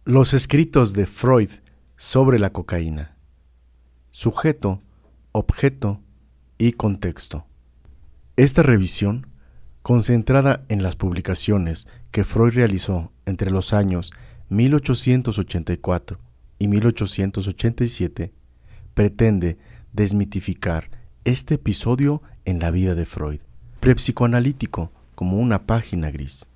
Los escritos de Freud sobre la cocaína. Sujeto, objeto y contexto. Esta revisión, concentrada en las publicaciones que Freud realizó entre los años 1884 y 1887, pretende desmitificar este episodio en la vida de Freud, prepsicoanalítico como una página gris.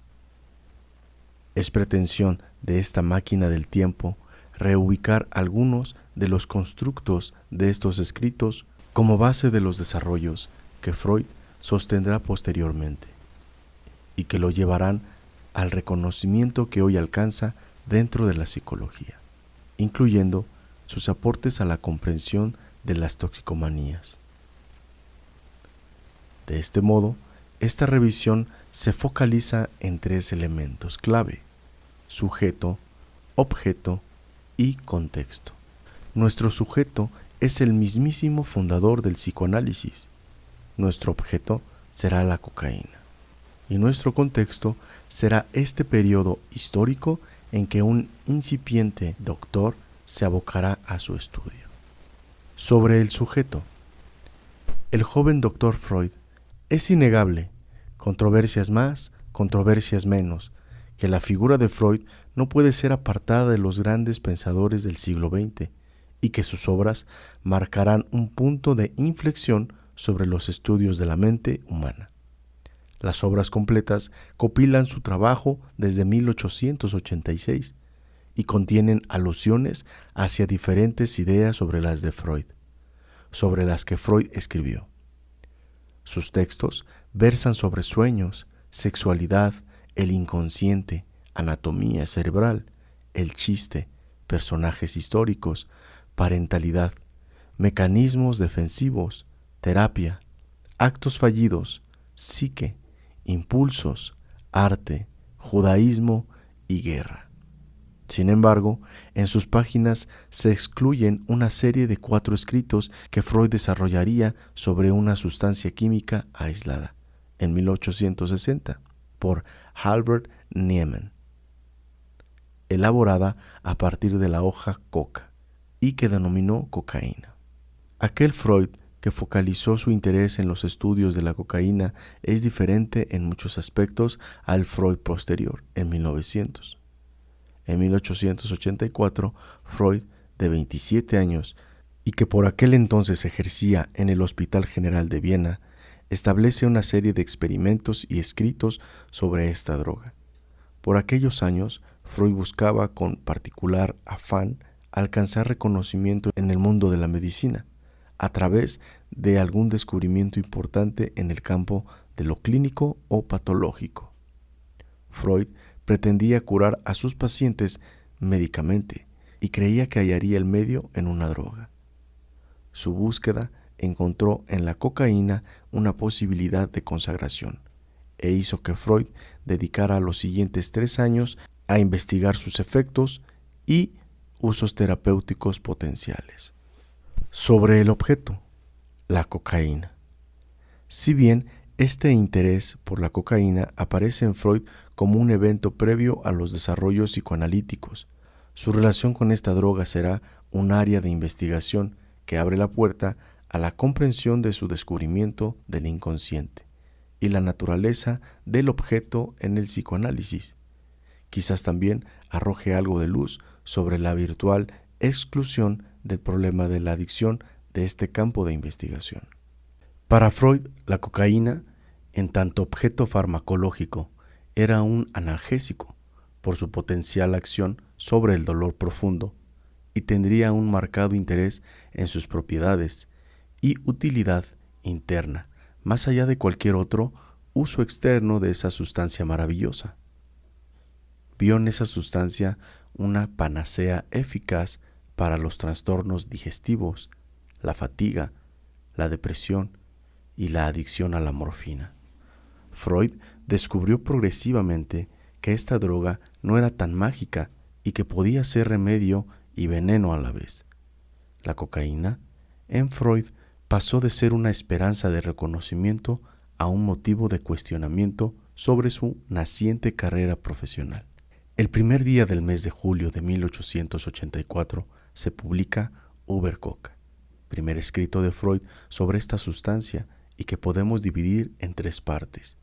Es pretensión de esta máquina del tiempo reubicar algunos de los constructos de estos escritos como base de los desarrollos que Freud sostendrá posteriormente y que lo llevarán al reconocimiento que hoy alcanza dentro de la psicología, incluyendo sus aportes a la comprensión de las toxicomanías. De este modo, esta revisión se focaliza en tres elementos clave: sujeto, objeto y contexto. Nuestro sujeto es el mismísimo fundador del psicoanálisis. Nuestro objeto será la cocaína. Y nuestro contexto será este periodo histórico en que un incipiente doctor se abocará a su estudio. Sobre el sujeto. El joven doctor Freud es innegable, controversias más, controversias menos, que la figura de Freud no puede ser apartada de los grandes pensadores del siglo XX y que sus obras marcarán un punto de inflexión sobre los estudios de la mente humana. Las obras completas compilan su trabajo desde 1886 y contienen alusiones hacia diferentes ideas sobre las de Freud, sobre las que Freud escribió. Sus textos versan sobre sueños, sexualidad, el inconsciente, anatomía cerebral, el chiste, personajes históricos, parentalidad, mecanismos defensivos, terapia, actos fallidos, psique, impulsos, arte, judaísmo y guerra. Sin embargo, en sus páginas se excluyen una serie de 4 escritos que Freud desarrollaría sobre una sustancia química aislada, en 1860, por Albert Niemann, elaborada a partir de la hoja coca y que denominó cocaína. Aquel Freud que focalizó su interés en los estudios de la cocaína es diferente en muchos aspectos al Freud posterior, en 1900. En 1884, Freud, de 27 años, y que por aquel entonces ejercía en el Hospital General de Viena, establece una serie de experimentos y escritos sobre esta droga. Por aquellos años, Freud buscaba con particular afán alcanzar reconocimiento en el mundo de la medicina, a través de algún descubrimiento importante en el campo de lo clínico o patológico. Freud pretendía curar a sus pacientes médicamente y creía que hallaría el medio en una droga. Su búsqueda encontró en la cocaína una posibilidad de consagración e hizo que Freud dedicara los siguientes 3 años a investigar sus efectos y usos terapéuticos potenciales. Sobre el objeto, la cocaína. Si bien este interés por la cocaína aparece en Freud como un evento previo a los desarrollos psicoanalíticos, su relación con esta droga será un área de investigación que abre la puerta a la comprensión de su descubrimiento del inconsciente y la naturaleza del objeto en el psicoanálisis. Quizás también arroje algo de luz sobre la virtual exclusión del problema de la adicción de este campo de investigación. Para Freud, la cocaína, en tanto objeto farmacológico, era un analgésico por su potencial acción sobre el dolor profundo y tendría un marcado interés en sus propiedades y utilidad interna, más allá de cualquier otro uso externo de esa sustancia maravillosa. Vio en esa sustancia una panacea eficaz para los trastornos digestivos, la fatiga, la depresión y la adicción a la morfina. Freud descubrió progresivamente que esta droga no era tan mágica y que podía ser remedio y veneno a la vez. La cocaína, en Freud, pasó de ser una esperanza de reconocimiento a un motivo de cuestionamiento sobre su naciente carrera profesional. El primer día del mes de julio de 1884 se publica Coca, primer escrito de Freud sobre esta sustancia y que podemos dividir en tres partes.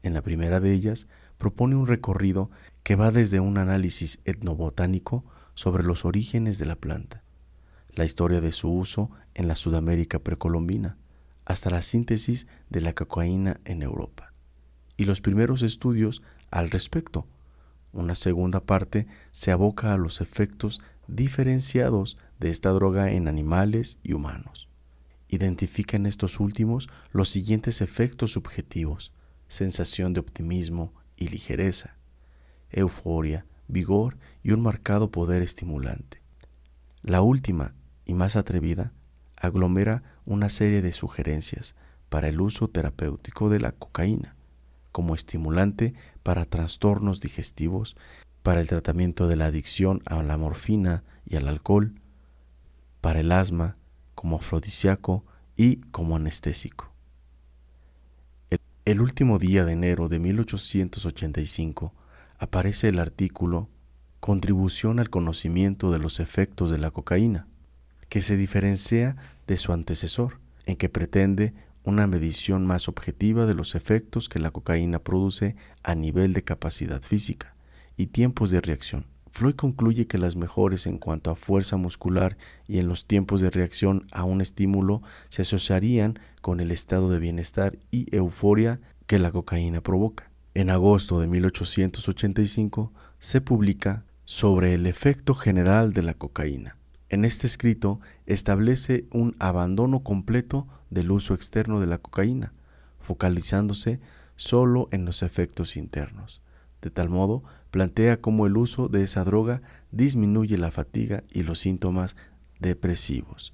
En la primera de ellas propone un recorrido que va desde un análisis etnobotánico sobre los orígenes de la planta, la historia de su uso en la Sudamérica precolombina, hasta la síntesis de la cocaína en Europa, y los primeros estudios al respecto. Una segunda parte se aboca a los efectos diferenciados de esta droga en animales y humanos. Identifica en estos últimos los siguientes efectos subjetivos: sensación de optimismo y ligereza, euforia, vigor y un marcado poder estimulante. La última y más atrevida aglomera una serie de sugerencias para el uso terapéutico de la cocaína, como estimulante para trastornos digestivos, para el tratamiento de la adicción a la morfina y al alcohol, para el asma, como afrodisíaco y como anestésico. El último día de enero de 1885 aparece el artículo Contribución al conocimiento de los efectos de la cocaína, que se diferencia de su antecesor, en que pretende una medición más objetiva de los efectos que la cocaína produce a nivel de capacidad física y tiempos de reacción. Freud concluye que las mejoras en cuanto a fuerza muscular y en los tiempos de reacción a un estímulo se asociarían con el estado de bienestar y euforia que la cocaína provoca. En agosto de 1885 se publica Sobre el efecto general de la cocaína. En este escrito establece un abandono completo del uso externo de la cocaína, focalizándose solo en los efectos internos. De tal modo, plantea cómo el uso de esa droga disminuye la fatiga y los síntomas depresivos.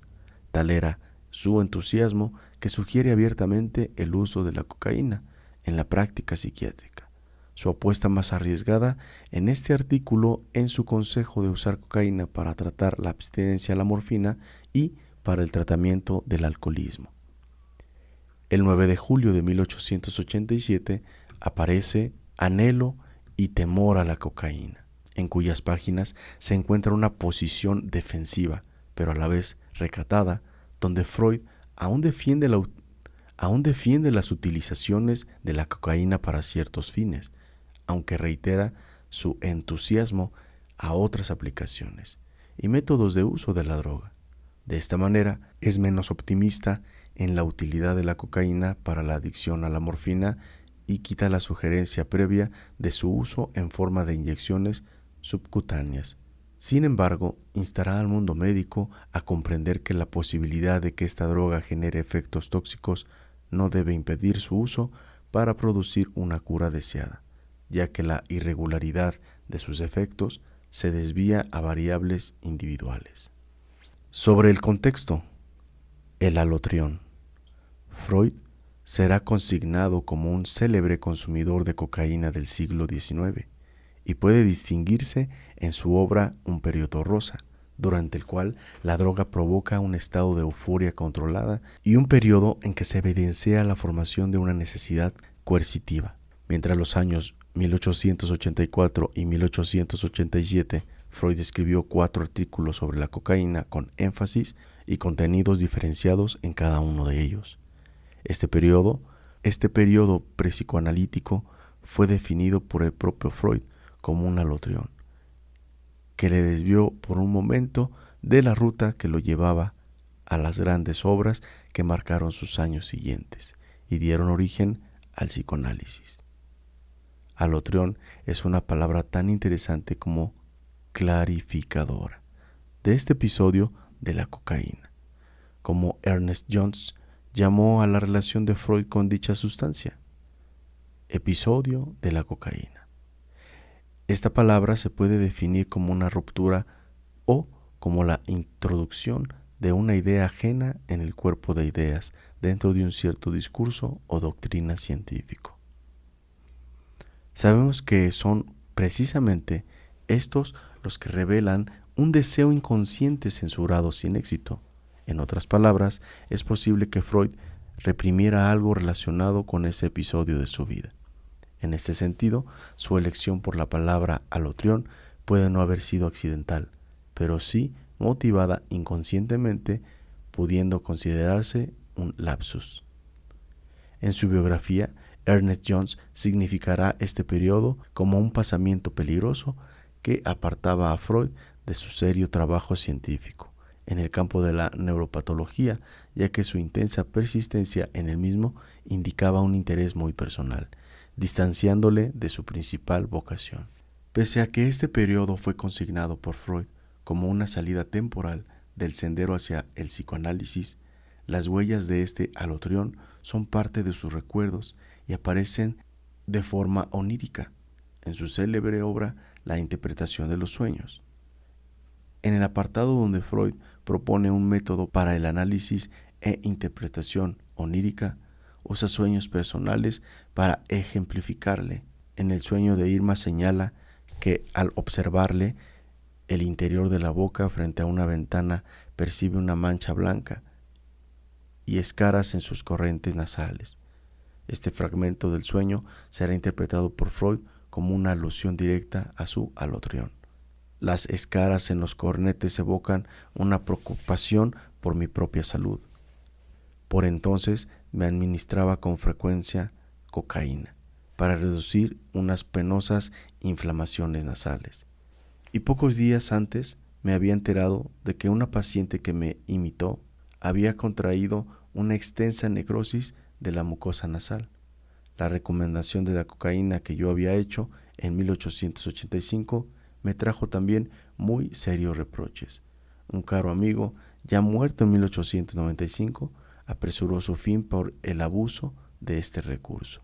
Tal era su entusiasmo que sugiere abiertamente el uso de la cocaína en la práctica psiquiátrica. Su apuesta más arriesgada en este artículo en su consejo de usar cocaína para tratar la abstinencia a la morfina y para el tratamiento del alcoholismo. El 9 de julio de 1887 aparece Anhelo y temor a la cocaína, en cuyas páginas se encuentra una posición defensiva, pero a la vez recatada, donde Freud aún defiende las utilizaciones de la cocaína para ciertos fines, aunque reitera su entusiasmo a otras aplicaciones y métodos de uso de la droga. De esta manera, es menos optimista en la utilidad de la cocaína para la adicción a la morfina y quita la sugerencia previa de su uso en forma de inyecciones subcutáneas. Sin embargo, instará al mundo médico a comprender que la posibilidad de que esta droga genere efectos tóxicos no debe impedir su uso para producir una cura deseada, ya que la irregularidad de sus efectos se desvía a variables individuales. Sobre el contexto, el alotrión. Freud será consignado como un célebre consumidor de cocaína del siglo XIX y puede distinguirse en su obra Un periodo rosa, durante el cual la droga provoca un estado de euforia controlada y un periodo en que se evidencia la formación de una necesidad coercitiva. Mientras los años 1884 y 1887, Freud escribió 4 artículos sobre la cocaína con énfasis y contenidos diferenciados en cada uno de ellos. Este periodo prepsicoanalítico fue definido por el propio Freud como un alotrión, que le desvió por un momento de la ruta que lo llevaba a las grandes obras que marcaron sus años siguientes y dieron origen al psicoanálisis. Alotrión es una palabra tan interesante como clarificadora de este episodio de la cocaína, como Ernest Jones llamó a la relación de Freud con dicha sustancia, episodio de la cocaína. Esta palabra se puede definir como una ruptura o como la introducción de una idea ajena en el cuerpo de ideas dentro de un cierto discurso o doctrina científico. Sabemos que son precisamente estos los que revelan un deseo inconsciente censurado sin éxito. En otras palabras, es posible que Freud reprimiera algo relacionado con ese episodio de su vida. En este sentido, su elección por la palabra alotrión puede no haber sido accidental, pero sí motivada inconscientemente, pudiendo considerarse un lapsus. En su biografía, Ernest Jones significará este periodo como un pasamiento peligroso que apartaba a Freud de su serio trabajo científico en el campo de la neuropatología, ya que su intensa persistencia en el mismo indicaba un interés muy personal, distanciándole de su principal vocación. Pese a que este periodo fue consignado por Freud como una salida temporal del sendero hacia el psicoanálisis, las huellas de este alotrión son parte de sus recuerdos y aparecen de forma onírica en su célebre obra La interpretación de los sueños. En el apartado donde Freud propone un método para el análisis e interpretación onírica, usa sueños personales para ejemplificarle. En el sueño de Irma señala que al observarle el interior de la boca frente a una ventana percibe una mancha blanca y escaras en sus corrientes nasales. Este fragmento del sueño será interpretado por Freud como una alusión directa a su alotrión. Las escaras en los cornetes evocan una preocupación por mi propia salud. Por entonces me administraba con frecuencia cocaína para reducir unas penosas inflamaciones nasales. Y pocos días antes me había enterado de que una paciente que me imitó había contraído una extensa necrosis de la mucosa nasal. La recomendación de la cocaína que yo había hecho en 1885 me trajo también muy serios reproches. Un caro amigo, ya muerto en 1895, apresuró su fin por el abuso de este recurso.